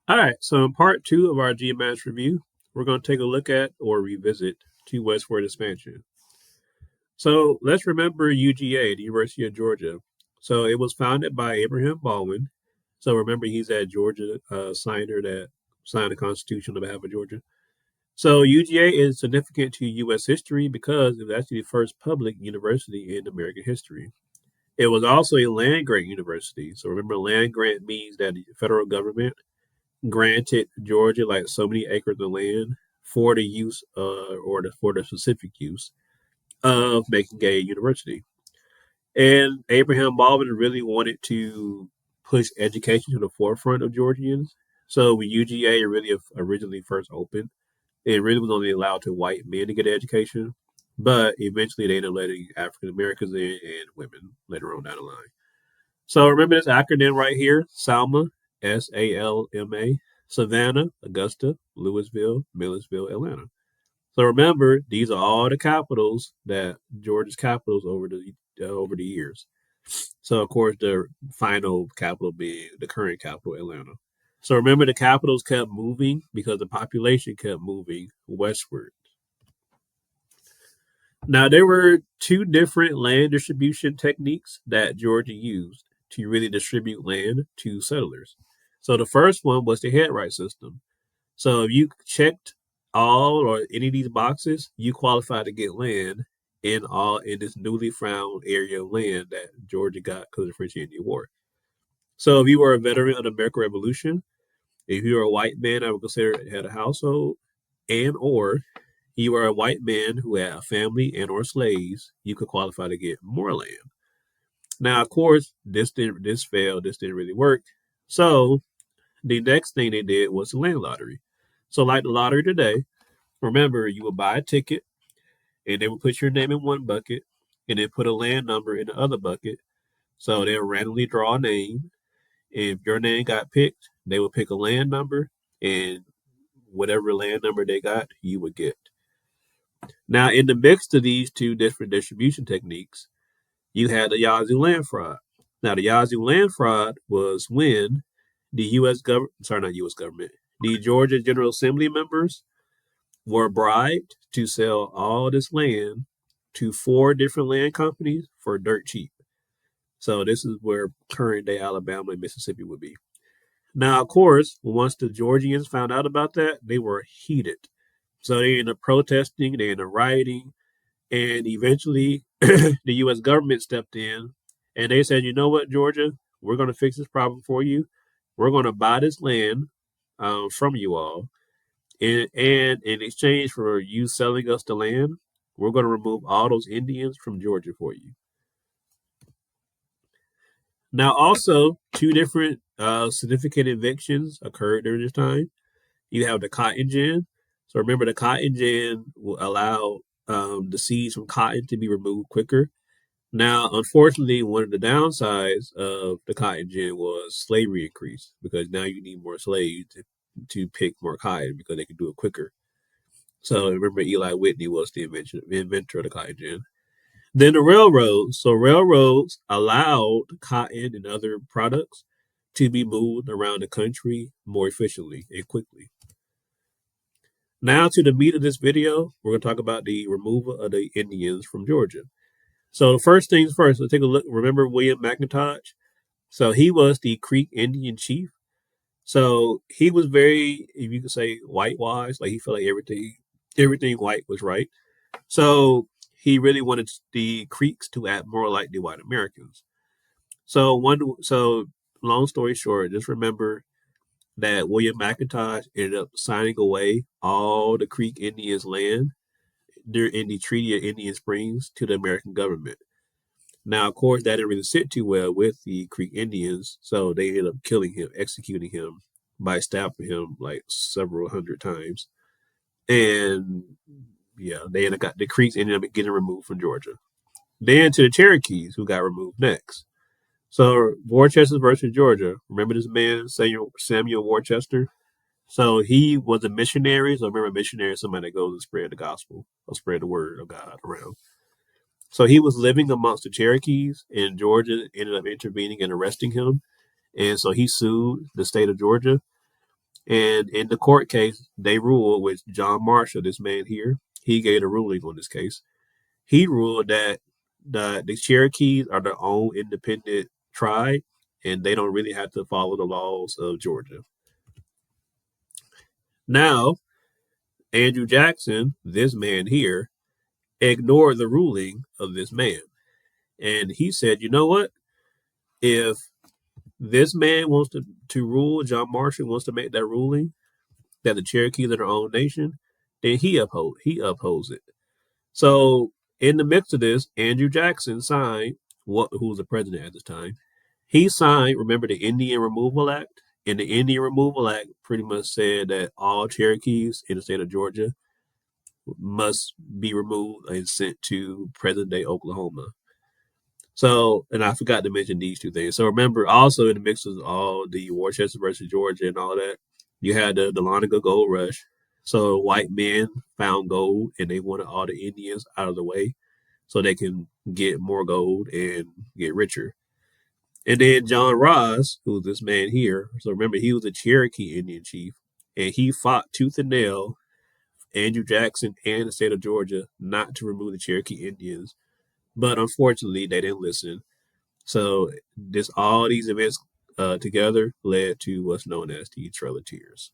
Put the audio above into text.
All right, so in part two of our GMAs review, we're going to take a look at or revisit to Westward expansion. So let's remember UGA, the University of Georgia. So it was founded by Abraham Baldwin. So remember, he's that Georgia signer that signed the Constitution on behalf of Georgia. So UGA is significant to U.S. history because it was actually the first public university in American history. It was also a land grant university. So remember, land grant means that the federal government granted Georgia like so many acres of land for the use for the specific use of making a university. And Abraham Baldwin really wanted to push education to the forefront of Georgians. So when UGA really originally first opened, it really was only allowed to white men to get an education, but eventually they ended up letting African Americans in and women later on down the line. So remember this acronym right here: SALMA, SALMA, Savannah, Augusta, Louisville, Millersville, Atlanta. So remember, these are all the capitals that Georgia's capitals over the years. So of course, the final capital being the current capital, Atlanta. So remember, the capitals kept moving because the population kept moving westward. Now, there were two different land distribution techniques that Georgia used to really distribute land to settlers. So the first one was the headright system. So if you checked all or any of these boxes, you qualified to get land in this newly found area of land that Georgia got because of the French Indian War. So if you were a veteran of the American Revolution, if you were a white man, I would consider had a household, and or you were a white man who had a family and or slaves, you could qualify to get more land. Now, of course, this failed. This didn't really work. So the next thing they did was the land lottery. So like the lottery today, remember you would buy a ticket and they would put your name in one bucket and then put a land number in the other bucket. So they'll randomly draw a name. If your name got picked, they would pick a land number, and whatever land number they got, you would get. Now, in the mix of these two different distribution techniques, you had the Yazoo land fraud. Now, the Yazoo land fraud was when the U.S. government, sorry, not U.S. government, the Georgia General Assembly members were bribed to sell all this land to four different land companies for dirt cheap. So this is where current day Alabama and Mississippi would be. Now, of course, once the Georgians found out about that, they were heated. So they ended up protesting, they ended up rioting, and eventually the U.S. government stepped in and they said, you know what, Georgia, we're going to fix this problem for you. We're going to buy this land from you all. And in exchange for you selling us the land, we're going to remove all those Indians from Georgia for you. Now, also, two different significant evictions occurred during this time. You have the cotton gin. So remember, the cotton gin will allow the seeds from cotton to be removed quicker. Now, unfortunately, one of the downsides of the cotton gin was slavery increase because now you need more slaves to pick more cotton because they can do it quicker. So remember, Eli Whitney was the inventor of the cotton gin. Then the railroads. So railroads allowed cotton and other products to be moved around the country more efficiently and quickly. Now to the meat of this video, we're going to talk about the removal of the Indians from Georgia. So the first things first, let's take a look. Remember William McIntosh? So he was the Creek Indian chief. So he was very, if you could say, whitewashed. Like he felt like everything white was right. So he really wanted the Creeks to act more like the white Americans. So long story short, just remember that William McIntosh ended up signing away all the Creek Indians' land in the Treaty of Indian Springs to the American government. Now, of course, that didn't really sit too well with the Creek Indians, so they ended up killing him, executing him by stabbing him like several hundred times. And yeah, the Creeks ended up getting removed from Georgia. Then to the Cherokees, who got removed next. So Worcester versus Georgia. Remember this man, Samuel Worcester? So he was a missionary. So remember, a missionary is somebody that goes and spread the gospel or spread the word of God around. So he was living amongst the Cherokees, and Georgia ended up intervening and arresting him. And so he sued the state of Georgia. And in the court case, they ruled with John Marshall, this man here. He gave a ruling on this case. He ruled that the Cherokees are their own independent tribe, and they don't really have to follow the laws of Georgia. Now, Andrew Jackson, this man here, ignored the ruling of this man. And he said, you know what? If this man wants to rule, John Marshall wants to make that ruling that the Cherokees are their own nation, then he upholds it. So in the midst of this, Andrew Jackson signed who was the president at this time. He signed, remember, the Indian Removal Act? And the Indian Removal Act pretty much said that all Cherokees in the state of Georgia must be removed and sent to present day Oklahoma. So, and I forgot to mention these two things. So remember, also in the mix of all the Worcester versus Georgia and all that, you had the Dahlonega Gold Rush. So white men found gold and they wanted all the Indians out of the way so they can get more gold and get richer. And then John Ross, who's this man here, so remember he was a Cherokee Indian chief, and he fought tooth and nail Andrew Jackson and the state of Georgia not to remove the Cherokee Indians. But unfortunately, they didn't listen. So all these events together led to what's known as the Trail of Tears.